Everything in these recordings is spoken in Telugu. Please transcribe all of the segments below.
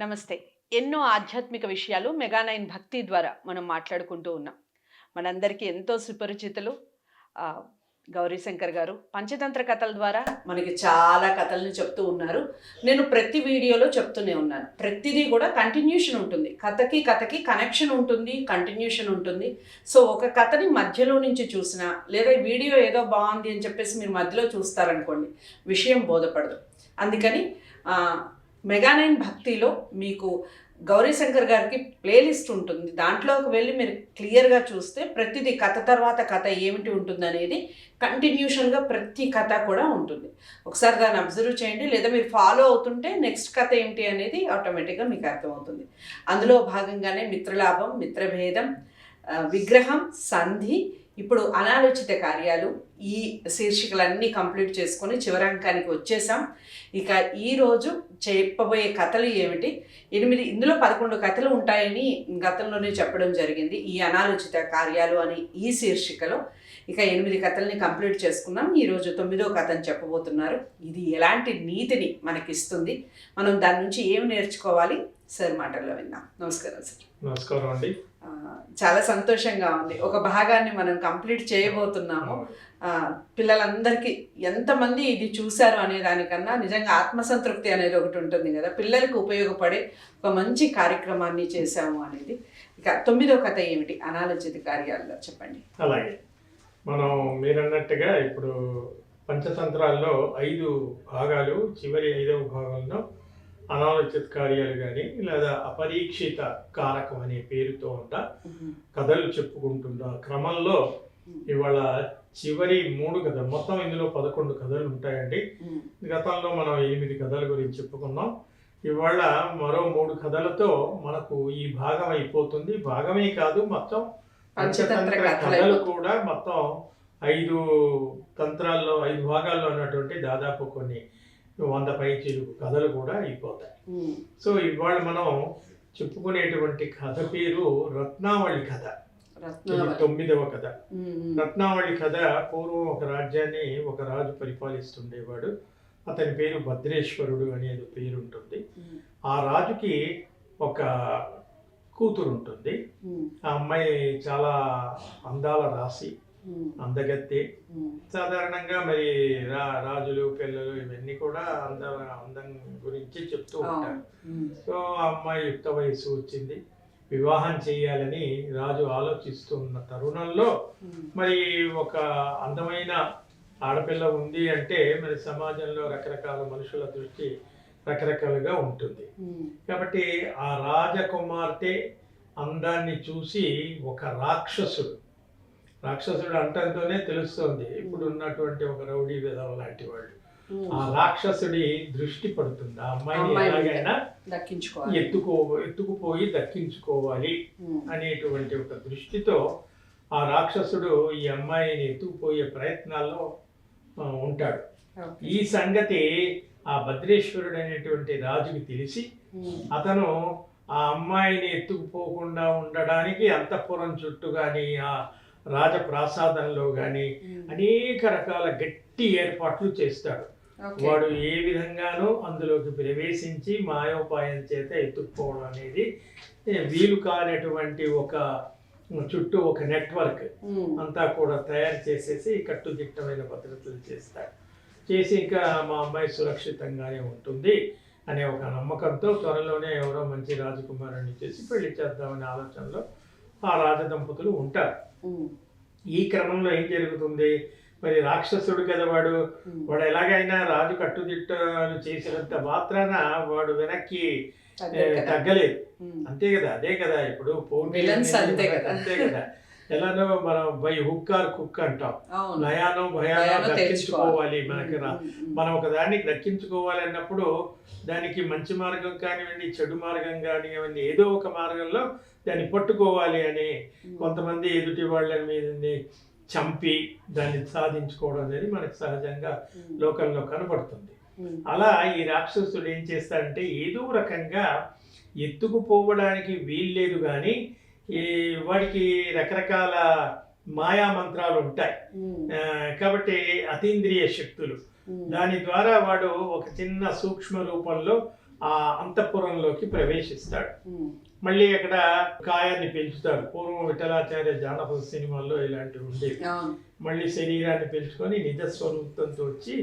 నమస్తే. ఎన్నో ఆధ్యాత్మిక విషయాలు మెగా9 భక్తి ద్వారా మనం మాట్లాడుకుంటూ ఉన్నాం. మనందరికీ ఎంతో సుపరిచితులు ఆహ్, గౌరీశంకర్ గారు పంచతంత్ర కథల ద్వారా మనకి చాలా కథలను చెప్తూ ఉన్నారు. నేను ప్రతి వీడియోలో చెప్తూనే ఉన్నాను. ప్రతిదీ కూడా కంటిన్యూషన్ ఉంటుంది. కథకి కనెక్షన్ ఉంటుంది, కంటిన్యూషన్ ఉంటుంది. సో, ఒక కథని మధ్యలో నుంచి చూసినా లేదా ఈ వీడియో ఏదో బాగుంది అని చెప్పేసి మీరు మధ్యలో చూస్తారనుకోండి, విషయం బోధపడదు. అందుకని మెగా9 భక్తిలో మీకు గౌరీశంకర్ గారికి ప్లేలిస్ట్ ఉంటుంది. దాంట్లోకి వెళ్ళి మీరు క్లియర్గా చూస్తే ప్రతిదీ కథ తర్వాత కథ ఏమిటి ఉంటుందనేది కంటిన్యూషన్గా ప్రతి కథ కూడా ఉంటుంది. ఒకసారి దాన్ని అబ్జర్వ్ చేయండి, లేదా మీరు ఫాలో అవుతుంటే నెక్స్ట్ కథ ఏమిటి అనేది ఆటోమేటిక్గా మీకు అర్థమవుతుంది. అందులో భాగంగానే మిత్రలాభం, మిత్రభేదం, విగ్రహం, సంధి, ఇప్పుడు అనాలోచిత కార్యాలు, ఈ శీర్షికలన్నీ కంప్లీట్ చేసుకొని చివరంకానికి వచ్చేసాం. ఇక ఈరోజు చెప్పబోయే కథలు ఏమిటి, ఇందులో 11 కథలు ఉంటాయని గతంలోనే చెప్పడం జరిగింది ఈ అనాలోచిత కార్యాలు అని ఈ శీర్షికలో. ఇక 8 కథల్ని కంప్లీట్ చేసుకున్నాం. ఈరోజు 9వ కథని చెప్పబోతున్నారు. ఇది ఎలాంటి నీతిని మనకిస్తుంది, మనం దాని నుంచి ఏమి నేర్చుకోవాలి, సార్ మాటల్లో విన్నాం. నమస్కారం సార్. నమస్కారం అండి. చాలా సంతోషంగా ఉంది. ఒక భాగాన్ని మనం కంప్లీట్ చేయబోతున్నాము. పిల్లలందరికీ ఎంతమంది ఇది చూశారు అనే దానికన్నా నిజంగా ఆత్మసంతృప్తి అనేది ఒకటి ఉంటుంది కదా, పిల్లలకు ఉపయోగపడే ఒక మంచి కార్యక్రమాన్ని చేశాము అనేది. ఇక 9వ కథ ఏమిటి అనాలోచిత కార్యాల్లో చెప్పండి. అలాగే మనం మీరన్నట్టుగా ఇప్పుడు పంచతంత్రాల్లో 5 భాగాలు, చివరి 5వ భాగంలో అనాలోచిత కార్యాలు కానీ లేదా అపరీక్షిత కారకం అనే పేరుతో ఉన్న కథలు చెప్పుకుంటున్న క్రమంలో ఇవాళ చివరి 3 కథలు, మొత్తం ఇందులో 11 కథలు ఉంటాయండి. గతంలో మనం 8 కథల గురించి చెప్పుకున్నాం. ఇవాళ మరో 3 కథలతో మనకు ఈ భాగం అయిపోతుంది. భాగమే కాదు, మొత్తం పంచతంత్ర కథలు కూడా మొత్తం 5 తంత్రాల్లో 5 భాగాల్లో ఉన్నటువంటి దాదాపు కొన్ని 100 పైచిలుకు కథలు కూడా అయిపోతాయి. సో ఇవాళ మనం చెప్పుకునేటువంటి కథ పేరు రత్నావళి కథ. ఇది 9వ కథ. రత్నావళి కథ పూర్వం ఒక రాజ్యాన్ని ఒక రాజు పరిపాలిస్తుండేవాడు. అతని పేరు భద్రేశ్వరుడు అనేది పేరు ఉంటుంది. ఆ రాజుకి ఒక కూతురు ఉంటుంది. ఆ అమ్మాయి చాలా అందాల రాశి, అందగత్తే. సాధారణంగా మరి రాజులు పిల్లలు ఇవన్నీ కూడా అందం గురించి చెప్తూ ఉంటారు. సో ఆ అమ్మాయి యుక్త వయసు వచ్చింది, వివాహం చేయాలని రాజు ఆలోచిస్తున్న తరుణంలో మరి ఒక అందమైన ఆడపిల్ల ఉంది అంటే మరి సమాజంలో రకరకాల మనుషుల దృష్టి రకరకాలుగా ఉంటుంది. కాబట్టి ఆ రాజకుమార్తె అందాన్ని చూసి ఒక రాక్షసుడు అంటంతోనే తెలుస్తోంది ఇప్పుడు ఉన్నటువంటి ఒక రౌడీ విధవ లాంటి వాళ్ళు, ఆ రాక్షసుడి దృష్టి పడుతుంది. ఆ అమ్మాయిని ఎలాగైనా ఎత్తుకుపోయి దక్కించుకోవాలి అనేటువంటి ఒక దృష్టితో ఆ రాక్షసుడు ఈ అమ్మాయిని ఎత్తుకుపోయే ప్రయత్నాల్లో ఉంటాడు. ఈ సంగతి ఆ భద్రేశ్వరుడు అనేటువంటి రాజుకి తెలిసి అతను ఆ అమ్మాయిని ఎత్తుకుపోకుండా ఉండడానికి అంతఃపురం చుట్టూ కానీ ఆ రాజప్రాసాదంలో కానీ అనేక రకాల గట్టి ఏర్పాట్లు చేస్తాడు. వాడు ఏ విధంగానూ అందులోకి ప్రవేశించి మాయోపాయం చేత ఎత్తుకుపోవడం అనేది వీలు కానటువంటి ఒక చుట్టూ ఒక నెట్వర్క్ అంతా కూడా తయారు చేసేసి కట్టుదిట్టమైన భద్రతలు చేసి ఇంకా మా అమ్మాయి సురక్షితంగానే ఉంటుంది అనే ఒక నమ్మకంతో త్వరలోనే ఎవరో మంచి రాజకుమారుని చేసి పెళ్లి చేద్దామనే ఆలోచనలో ఆ రాజదంపతులు ఉంటారు. ఈ క్రమంలో ఏం జరుగుతుంది, మరి రాక్షసుడు కదా వాడు ఎలాగైనా రాజు కట్టుదిట్టాలు చేసినంత మాత్రాన వాడు వెనక్కి తగ్గలేదు. అంతే కదా, అదే కదా ఇప్పుడు అంతే కదా. ఎలానో మనం బై హుక్ ఆర్ కుక్ అంటాం, నయానో భయానో దక్కించుకోవాలి. మనం ఒక దాన్ని దక్కించుకోవాలి అన్నప్పుడు దానికి మంచి మార్గం కానివ్వండి, చెడు మార్గం కానివ్వండి, ఏదో ఒక మార్గంలో దాన్ని పట్టుకోవాలి అని కొంతమంది ఎదుటి వాళ్ళ మీద చంపి దాన్ని సాధించుకోవడం అనేది మనకు సహజంగా లోకంలో కనబడుతుంది. అలా ఈ రాక్షసుడు ఏం చేస్తాడంటే ఏదో రకంగా ఎత్తుకుపోవడానికి వీల్లేదు కానీ వాడికి రకరకాల మాయా మంత్రాలు ఉంటాయి కాబట్టి అతీంద్రియ శక్తులు, దాని ద్వారా వాడు ఒక చిన్న సూక్ష్మ రూపంలో ఆ అంతఃపురంలోకి ప్రవేశిస్తాడు. ఉమ్. మళ్ళీ అక్కడ కాయాన్ని పెంచుతాడు. పూర్వం విఠలాచార్య జానపద సినిమాల్లో ఇలాంటివి ఉండేవి. అవును. మళ్ళీ శరీరాన్ని పెంచుకొని నిజస్వరూపంతో వచ్చి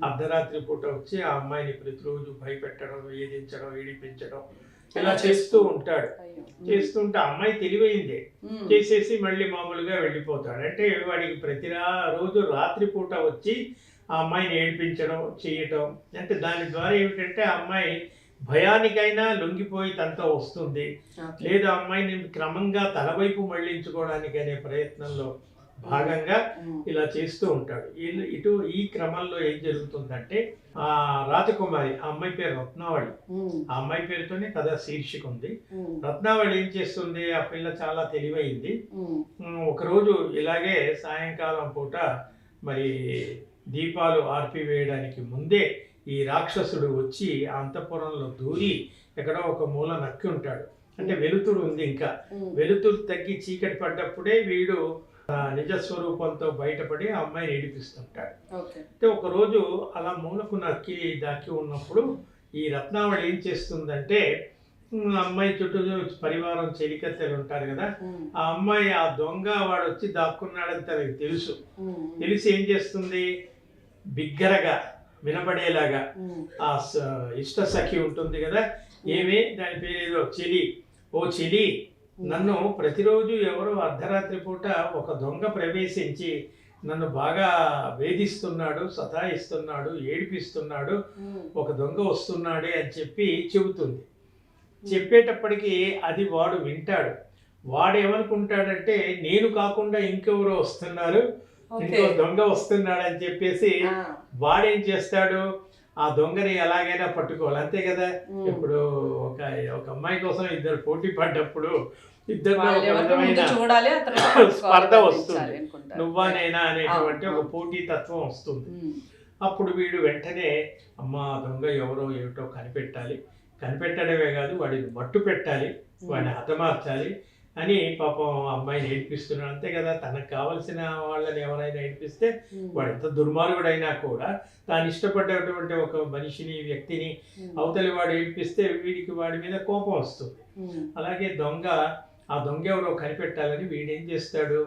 అర్ధరాత్రి పూట వచ్చి ఆ అమ్మాయిని ప్రతిరోజు భయపెట్టడం, వేధించడం, ఏడిపించడం ఇలా చేస్తూ ఉంటాడు. అయ్యో. చేస్తుంటే అమ్మాయి తెలివైందే, చేసేసి మళ్ళీ మామూలుగా వెళ్ళిపోతాడు. అంటే వాడికి రోజు రాత్రిపూట వచ్చి ఆ అమ్మాయిని ఏడిపించడం చేయటం, అంటే దాని ద్వారా ఏమిటంటే ఆ అమ్మాయి భయానికైనా లొంగిపోయి తనతో వస్తుంది, లేదా అమ్మాయిని క్రమంగా తన వైపు మళ్లించుకోవడానికి అనే ప్రయత్నంలో భాగంగా ఇలా చేస్తూ ఉంటాడు. ఇటు ఈ క్రమంలో ఏం జరుగుతుందంటే ఆ రాజకుమారి, ఆ అమ్మాయి పేరు రత్నావళి, ఆ అమ్మాయి పేరుతోనే కథ శీర్షిక ఉంది. రత్నావళి ఏం చేస్తుంది, ఆ పిల్ల చాలా తెలివైంది. ఒకరోజు ఇలాగే సాయంకాలం పూట మరి దీపాలు ఆర్పివేయడానికి ముందే ఈ రాక్షసుడు వచ్చి ఆ అంతఃపురంలో దూరి ఎక్కడో ఒక మూల నక్కి ఉంటాడు. అంటే వెలుతురు ఉంది, ఇంకా వెలుతురు తగ్గి చీకటి పడ్డప్పుడే వీడు నిజస్వరూపంతో బయటపడి ఆ అమ్మాయిని ఏడిపిస్తుంటాడు. అంటే ఒకరోజు అలా మూలకు నక్కి దాక్కి ఉన్నప్పుడు ఈ రత్నావళి ఏం చేస్తుందంటే, అమ్మాయి చుట్టూ పరివారం చెలికత్తెలు ఉంటారు కదా, ఆ అమ్మాయి ఆ దొంగ వాడు వచ్చి దాక్కున్నాడని తనకి తెలిసి ఏం చేస్తుంది, బిగ్గరగా వినబడేలాగా ఆ ఇష్ట సఖి ఉంటుంది కదా, ఏమి దాని పేరు ఏదో చెలి, ఓ చెలి, నన్ను ప్రతిరోజు ఎవరో అర్ధరాత్రి పూట ఒక దొంగ ప్రవేశించి నన్ను బాగా వేధిస్తున్నాడు, సతాయిస్తున్నాడు, ఏడిపిస్తున్నాడు, ఒక దొంగ వస్తున్నాడే అని చెప్పి చెబుతుంది. చెప్పేటప్పటికి అది వాడు వింటాడు. వాడు ఏమనుకుంటాడంటే నేను కాకుండా ఇంకెవరో వస్తున్నారు, ఇంకో దొంగ వస్తున్నాడు అని చెప్పేసి వాడేం చేస్తాడు, ఆ దొంగని ఎలాగైనా పట్టుకోవాలి, అంతే కదా. ఇప్పుడు ఒక అమ్మాయి కోసం ఇద్దరు పోటీ పడ్డప్పుడు ఇద్దరు ఒక విధమైన స్పర్ధ వస్తుంది, నువ్వా నేనా అనేటువంటి ఒక పోటీ తత్వం వస్తుంది. అప్పుడు వీడు వెంటనే అమ్మా దొంగ ఎవరో ఏమిటో కనిపెట్టడమే కాదు వాడిని మట్టు పెట్టాలి, వాడిని హతమార్చాలి అని పాపం అమ్మాయిని ఏడిపిస్తున్నాడు, అంతే కదా. తనకు కావలసిన వాళ్ళని ఎవరైనా ఏడిపిస్తే వాడు ఎంత దుర్మార్గుడైనా కూడా తాను ఇష్టపడ్డటువంటి ఒక మనిషిని, వ్యక్తిని అవతలి వాడు ఏడిపిస్తే వీడికి వాడి మీద కోపం వస్తుంది. అలాగే ఆ దొంగ ఎవరో కనిపెట్టాలని వీడేం చేస్తాడు,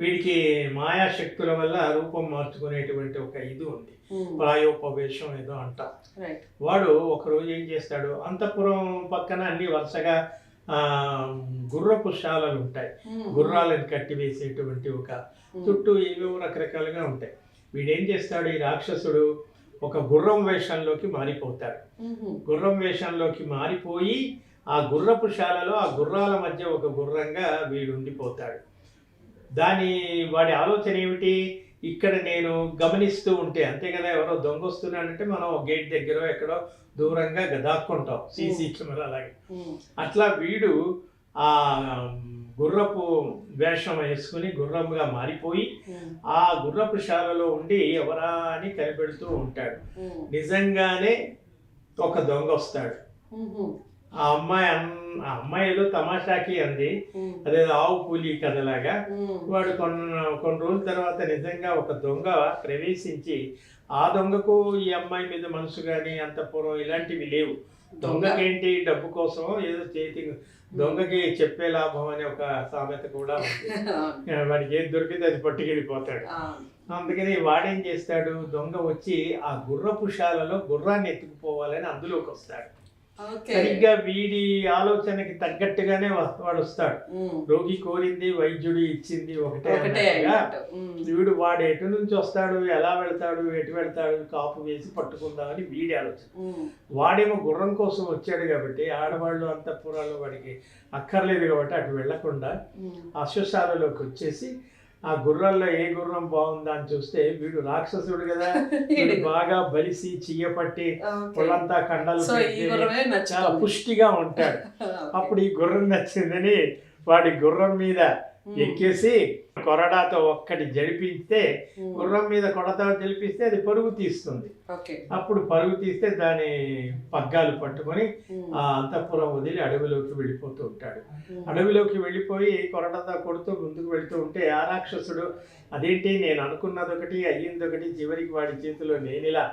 వీడికి మాయాశక్తుల వల్ల రూపం మార్చుకునేటువంటి ఒక ఇది ఉంది, ప్రాయోపవేశం ఏదో అంటాం. వాడు ఒకరోజు ఏం చేస్తాడు, అంతఃపురం పక్కన అన్ని వరుసగా గుర్రపు శాలలు ఉంటాయి, గుర్రాలను కట్టివేసేటువంటి ఒక చుట్టూ ఏవేవో రకరకాలుగా ఉంటాయి. వీడేం చేస్తాడు, ఈ రాక్షసుడు ఒక గుర్రం వేషంలోకి మారిపోతాడు. గుర్రం వేషంలోకి మారిపోయి ఆ గుర్రపు శాలలో ఆ గుర్రాల మధ్య ఒక గుర్రంగా వీడు ఉండిపోతాడు. వాడి ఆలోచన ఏమిటి, ఇక్కడ నేను గమనిస్తూ ఉంటే, అంతే కదా, ఎవరో దొంగ వస్తున్నాడంటే మనం గేట్ దగ్గర ఎక్కడో దూరంగా దాక్కుంటాం, సీసీ కెమెరా లాగా. అట్లా వీడు ఆ గుర్రపు వేషం వేసుకుని గుర్రంగా మారిపోయి ఆ గుర్రపు శాలలో ఉండి ఎవరా అని కనిపెడుతూ ఉంటాడు. నిజంగానే ఒక దొంగ వస్తాడు. ఆ అమ్మాయి ఏదో తమాషాకి అంది, అదేదో ఆవు కూలి కథలాగా. వాడు కొన్ని రోజుల తర్వాత నిజంగా ఒక దొంగ ప్రవేశించి, ఆ దొంగకు ఈ అమ్మాయి మీద మనసు కానీ అంతఃపురం ఇలాంటివి లేవు. దొంగకేంటి, డబ్బు కోసం ఏదో దొంగకి చెప్పే లాభం అనే ఒక సామెత కూడా ఉంది. వాడికి ఏది దొరికితే అది పట్టుకెళ్ళిపోతాడు. అందుకని వాడేం చేస్తాడు, దొంగ వచ్చి ఆ గుర్రపు శాలలో గుర్రాన్ని ఎత్తుకుపోవాలని అందులోకి వస్తాడు. సరిగ్గా వీడి ఆలోచనకి తగ్గట్టుగానే వాడు వస్తాడు. రోగి కోరింది వైద్యుడు ఇచ్చింది ఒకటే. వాడు ఎటు నుంచి వస్తాడు, ఎలా వెళ్తాడు, ఎటు వెళ్తాడు, కాపు వేసి పట్టుకుందామని వీడి ఆలోచన. వాడేమో గుర్రం కోసం వచ్చాడు కాబట్టి, ఆడవాళ్ళు అంతఃపురాల్లో వాడికి అక్కర్లేదు కాబట్టి అటు వెళ్లకుండా అశ్వశాలలోకి వచ్చేసి ఆ గుర్రాల్లో ఏ గుర్రం బాగుందా అని చూస్తే వీడు రాక్షసుడు కదా, వీడు బాగా బలిసి చియ్యపట్టి పొలంతా కండలు చాలా పుష్టిగా ఉంటాడు. అప్పుడు ఈ గుర్రం నచ్చిందని వాడి గుర్రం మీద ఎక్కేసి కొరడాతో ఒక్కటి జడిపిస్తే గుర్రం మీద కొడతా జడిపిస్తే అది పరుగు తీస్తుంది. అప్పుడు పరుగు తీస్తే దాని పగ్గాలు పట్టుకొని ఆ అంతఃపురం వదిలి అడవిలోకి వెళ్ళిపోతూ ఉంటాడు. అడవిలోకి వెళ్ళిపోయి కొరడాతో కొడుతూ ముందుకు వెళుతూ ఉంటే ఆ రాక్షసుడు అదేంటి నేను అనుకున్నది ఒకటి అయ్యింది ఒకటి, చివరికి వాడి చేతిలో నేను ఇలా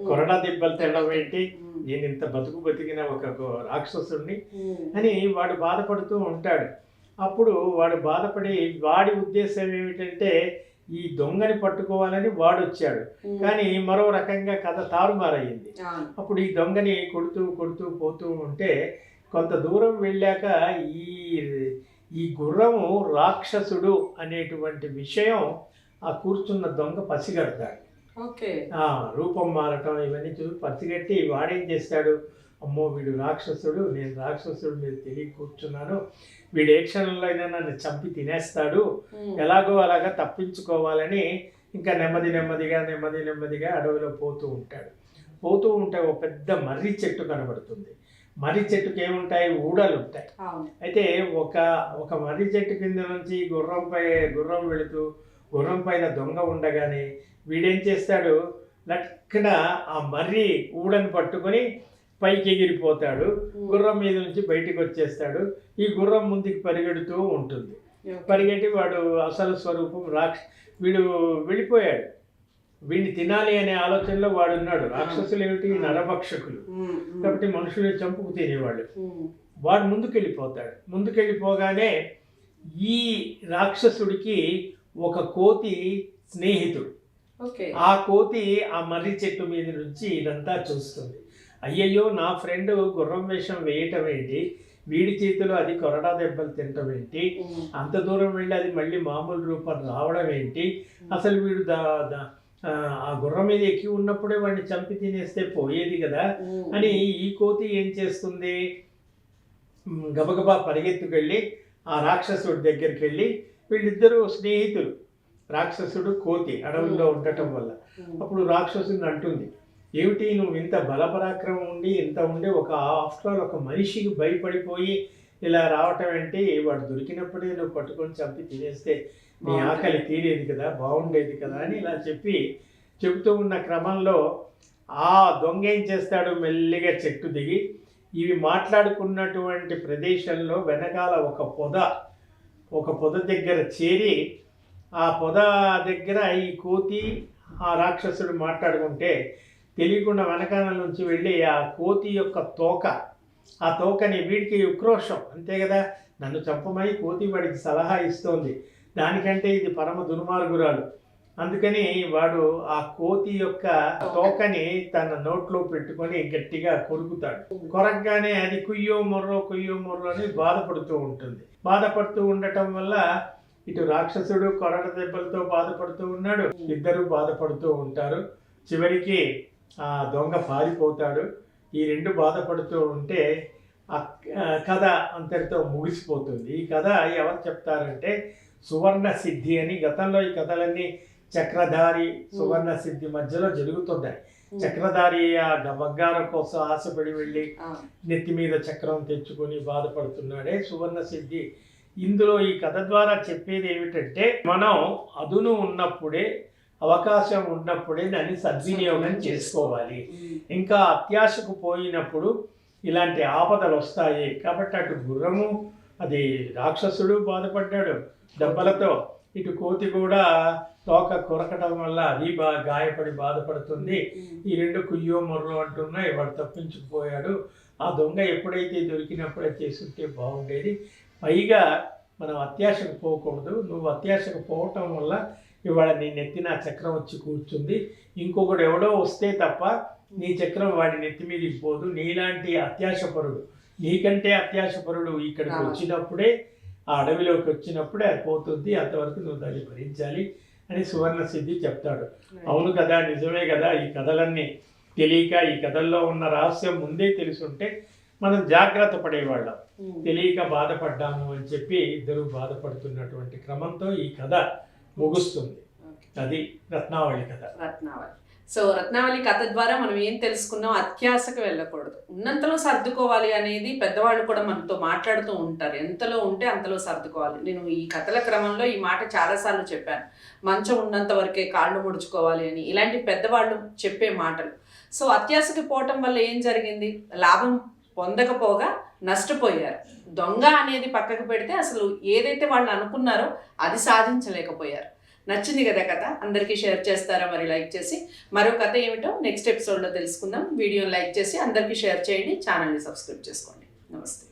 కొరడా దెబ్బలు తినడం ఏంటి, నేను ఇంత బతికిన ఒక రాక్షసుడిని అని వాడు బాధపడుతూ ఉంటాడు. అప్పుడు వాడు బాధపడి వాడి ఉద్దేశం ఏమిటంటే ఈ దొంగని పట్టుకోవాలని వాడు వచ్చాడు, కానీ మరో రకంగా కథ తారుమారయ్యింది. అప్పుడు ఈ దొంగని కొడుతూ కొడుతూ పోతూ ఉంటే కొంత దూరం వెళ్ళాక ఈ గుర్రము రాక్షసుడు అనేటువంటి విషయం ఆ కూర్చున్న దొంగ పసిగడతాడు. రూపం మారటం ఇవన్నీ చూసి పసిగట్టి వాడేం చేస్తాడు, అమ్మో వీడు రాక్షసుడు, నేను రాక్షసుడు మీద తెలియ కూర్చున్నాను, వీడు ఏ క్షణంలో అయినా నన్ను చంపి తినేస్తాడు, ఎలాగో అలాగా తప్పించుకోవాలని ఇంకా నెమ్మదిగా అడవిలో పోతూ ఉంటాడు. పోతూ ఉంటే ఒక పెద్ద మర్రి చెట్టు కనబడుతుంది. మర్రి చెట్టుకి ఏముంటాయి, ఊడలు ఉంటాయి. అయితే ఒక మర్రి చెట్టు కింద నుంచి గుర్రం వెళుతూ గుర్రం పైన దొంగ ఉండగానే వీడేం చేస్తాడు, లక్కన ఆ మర్రి ఊడని పట్టుకొని పైకి ఎగిరిపోతాడు. గుర్రం మీద నుంచి బయటికి వచ్చేస్తాడు. ఈ గుర్రం ముందుకు పరిగెడుతూ ఉంటుంది. పరిగెట్టి వాడు అసలు స్వరూపం వీడు వెళ్ళిపోయాడు. వీడిని తినాలి అనే ఆలోచనలో వాడు ఉన్నాడు. రాక్షసులు ఏమిటి, నరభక్షకులు కాబట్టి మనుషులు చంపుకు తినేవాళ్ళు. వాడు ముందుకెళ్ళిపోగానే ఈ రాక్షసుడికి ఒక కోతి స్నేహితుడు. ఆ కోతి ఆ మర్రి చెట్టు మీద నుంచి ఇదంతా చూస్తుంది. అయ్యయ్యో నా ఫ్రెండ్ గుర్రం వేషం వేయటం ఏంటి, వీడి చేతిలో అది కొరడా దెబ్బలు తినటం ఏంటి, అంత దూరం వెళ్ళి అది మళ్ళీ మామూలు రూపం రావడం ఏంటి, అసలు వీడు ఆ గుర్రం మీద ఎక్కి ఉన్నప్పుడే వాడిని చంపి తినేస్తే పోయేది కదా అని ఈ కోతి ఏం చేస్తుంది, గబగబా పరిగెత్తుకెళ్ళి ఆ రాక్షసుడి దగ్గరికి వెళ్ళి, వీళ్ళిద్దరూ స్నేహితులు రాక్షసుడు కోతి అడవుల్లో ఉండటం వల్ల. అప్పుడు రాక్షసుని అంటుంది, ఏమిటి నువ్వు ఇంత బలపరాక్రమం ఉండి ఇంత ఉండి ఆఫ్టర్ ఆల్ ఒక మనిషికి భయపడిపోయి ఇలా రావటం ఏంటి, వాడు దొరికినప్పుడే నువ్వు పట్టుకొని చంపి తినేస్తే నీ ఆకలి తీరేది కదా, బాగుండేది కదా అని ఇలా చెబుతూ ఉన్న క్రమంలో ఆ దొంగ ఏం చేస్తాడు, మెల్లిగా చెట్టు దిగి ఇవి మాట్లాడుకున్నటువంటి ప్రదేశంలో వెనకాల ఒక పొద దగ్గర చేరి ఆ పొద దగ్గర ఈ కోతి ఆ రాక్షసుడు మాట్లాడుకుంటే తెలియకుండా వెనకాల నుంచి వెళ్ళి ఆ కోతి యొక్క ఆ తోకని వీడికి ఉక్రోషం అంతే కదా, నన్ను చంపమని కోతి వాడికి సలహా ఇస్తోంది, దానికంటే ఇది పరమ దుర్మార్గురాలు, అందుకని వాడు ఆ కోతి యొక్క తోకని తన నోట్లో పెట్టుకొని గట్టిగా కొరుకుతాడు. కొరకగానే అది కుయ్యో మొర్రో అని బాధపడుతూ ఉంటుంది. బాధపడుతూ ఉండటం వల్ల ఇటు రాక్షసుడు కొరడ దెబ్బలతో బాధపడుతూ ఉన్నాడు, ఇద్దరు బాధపడుతూ ఉంటారు. చివరికి ఆ దొంగ పారిపోతాడు. ఈ రెండు బాధపడుతూ ఉంటే ఆ కథ అంతటితో ముగిసిపోతుంది. ఈ కథ ఎవరు చెప్తారంటే సువర్ణ సిద్ధి అని. గతంలో ఈ కథలన్నీ చక్రధారి సువర్ణ సిద్ధి మధ్యలో జరుగుతున్నాయి. చక్రధారి ఆ బంగారం కోసం ఆశపడి వెళ్ళి నెత్తి మీద చక్రం తెచ్చుకొని బాధపడుతున్నాడే సువర్ణ సిద్ధి. ఇందులో ఈ కథ ద్వారా చెప్పేది ఏమిటంటే మనం అదును ఉన్నప్పుడే అవకాశం ఉన్నప్పుడే దాన్ని సద్వినియోగం చేసుకోవాలి. ఇంకా అత్యాశకు పోయినప్పుడు ఇలాంటి ఆపదలు వస్తాయి. కాబట్టి అటు గుర్రము అది రాక్షసుడు బాధపడ్డాడు దెబ్బలతో, ఇటు కోతి కూడా తోక కొరకటం వల్ల అది గాయపడి బాధపడుతుంది. ఈ రెండు కుయ్యో మొర్రో అంటున్నాయి. వాడు తప్పించుకుపోయాడు. ఆ దొంగ ఎప్పుడైతే దొరికినప్పుడే చేసుంటే బాగుండేది. పైగా మనం అత్యాశకు పోకూడదు. నువ్వు అత్యాశకు పోవటం వల్ల ఇవాళ నీ నెత్తిన చక్రం వచ్చి కూర్చుంది. ఇంకొకడు ఎవడో వస్తే తప్ప నీ చక్రం వాడి నెత్తి మీదకి పోదు. నీలాంటి అత్యాశపరుడు, నీకంటే అత్యాశపరుడు ఇక్కడికి వచ్చినప్పుడే, ఆ అడవిలోకి వచ్చినప్పుడే అది పోతుంది. అంతవరకు నువ్వు దాన్ని భరించాలి అని సువర్ణ సిద్ధి చెప్తాడు. అవును కదా, నిజమే కదా. ఈ కథలన్నీ తెలియక, ఈ కథల్లో ఉన్న రహస్యం ముందే తెలుసుంటే మనం జాగ్రత్త పడేవాళ్ళం. తెలియక బాధపడ్డాము అని చెప్పి ఇద్దరు బాధపడుతున్నటువంటి క్రమంతో ఈ కథ ముగుస్తుంది. అది రత్నావళి కథ. సో రత్నావళి కథ ద్వారా మనం ఏం తెలుసుకున్నాం, అత్యాశకు వెళ్ళకూడదు, ఉన్నంతలో సర్దుకోవాలి అనేది పెద్దవాళ్ళు కూడా మనతో మాట్లాడుతూ ఉంటారు. ఎంతలో ఉంటే అంతలో సర్దుకోవాలి. నేను ఈ కథల క్రమంలో ఈ మాట చాలాసార్లు చెప్పాను, మంచం ఉన్నంత వరకే కాళ్ళు ముడుచుకోవాలి అని, ఇలాంటి పెద్దవాళ్ళు చెప్పే మాటలు. సో అత్యాశకి పోవటం వల్ల ఏం జరిగింది, లాభం పొందకపోగా నష్టపోయారు. దొంగ అనేది పక్కకు పెడితే అసలు ఏదైతే వాళ్ళు అనుకున్నారో అది సాధించలేకపోయారు. నచ్చింది కదా కథ, అందరికీ షేర్ చేస్తారా మరి లైక్ చేసి. మరో కథ ఏమిటో నెక్స్ట్ ఎపిసోడ్లో తెలుసుకుందాం. వీడియోని లైక్ చేసి అందరికీ షేర్ చేయండి, ఛానల్ని సబ్స్క్రైబ్ చేసుకోండి. నమస్తే.